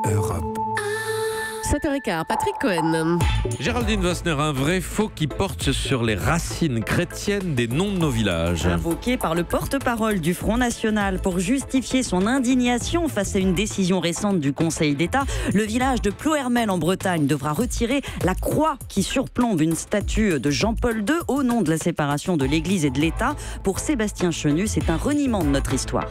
Europe. 7h15, Patrick Cohen. Géraldine Wassner, un vrai faux qui porte sur les racines chrétiennes des noms de nos villages. Invoqué par le porte-parole du Front National pour justifier son indignation face à une décision récente du Conseil d'État, le village de Ploërmel en Bretagne devra retirer la croix qui surplombe une statue de Jean-Paul II au nom de la séparation de l'Église et de l'État. Pour Sébastien Chenu, c'est un reniement de notre histoire.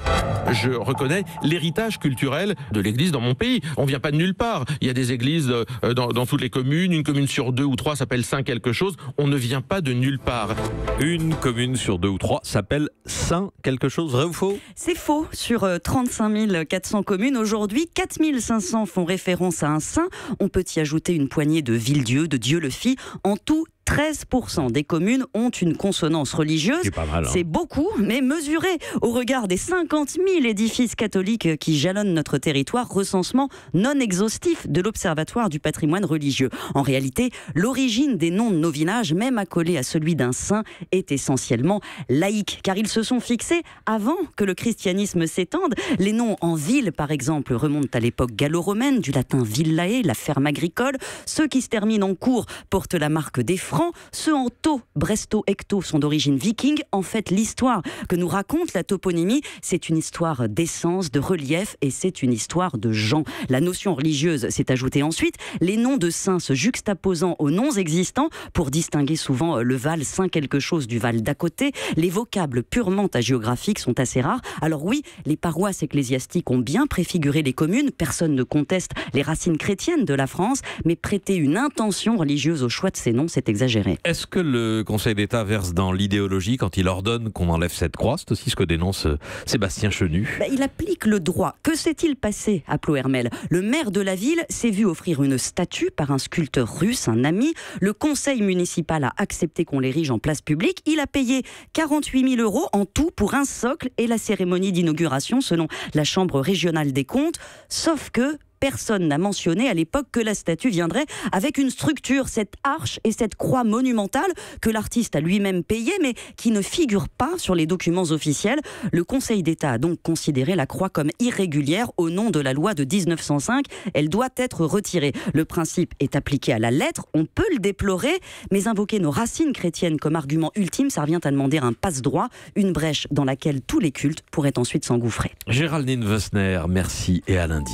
Je reconnais l'héritage culturel de l'Église dans mon pays. On ne vient pas de nulle part. Il y a des églises dans toutes les communes. Une commune sur 2 ou 3 s'appelle Saint quelque chose. On ne vient pas de nulle part. Une commune sur 2 ou 3 s'appelle Saint quelque chose, vrai ou faux? C'est faux. Sur 35 400 communes, aujourd'hui, 4 500 font référence à un saint. On peut y ajouter une poignée de Villedieu, de Dieu-le-Fit. En tout, 13% des communes ont une consonance religieuse. C'est pas mal, hein. C'est beaucoup, mais mesuré au regard des 50 000 édifices catholiques qui jalonnent notre territoire, recensement non exhaustif de l'Observatoire du patrimoine religieux. En réalité, l'origine des noms de nos villages, même accolés à celui d'un saint, est essentiellement laïque, car ils se sont fixés avant que le christianisme s'étende. Les noms en ville, par exemple, remontent à l'époque gallo-romaine, du latin villae, la ferme agricole. Ceux qui se terminent en cours portent la marque des Francs. Ceux en tau, bresto, hecto sont d'origine viking. En fait, l'histoire que nous raconte la toponymie, c'est une histoire d'essence, de relief, et c'est une histoire de gens. La notion religieuse s'est ajoutée ensuite, les noms de saints se juxtaposant aux noms existants pour distinguer souvent le Val Saint quelque chose du Val d'à côté. Les vocables purement hagiographiques sont assez rares. Alors oui, les paroisses ecclésiastiques ont bien préfiguré les communes, personne ne conteste les racines chrétiennes de la France, mais prêter une intention religieuse au choix de ces noms, c'est exagéré. Est-ce que le Conseil d'État verse dans l'idéologie quand il ordonne qu'on enlève cette croix? C'est aussi ce que dénonce Sébastien Chenu. Il applique le droit. Que s'est-il passé à Ploërmel? Le maire de la ville s'est vu offrir une statue par un sculpteur russe, un ami. Le conseil municipal a accepté qu'on l'érige en place publique. Il a payé 48 000 € en tout pour un socle et la cérémonie d'inauguration selon la Chambre régionale des comptes. Sauf que personne n'a mentionné à l'époque que la statue viendrait avec une structure, cette arche et cette croix monumentale que l'artiste a lui-même payée, mais qui ne figure pas sur les documents officiels. Le Conseil d'État a donc considéré la croix comme irrégulière au nom de la loi de 1905. Elle doit être retirée. Le principe est appliqué à la lettre, on peut le déplorer, mais invoquer nos racines chrétiennes comme argument ultime, ça revient à demander un passe-droit, une brèche dans laquelle tous les cultes pourraient ensuite s'engouffrer. Géraldine Wassner, merci et à lundi.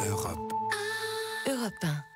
Europe. Europe 1.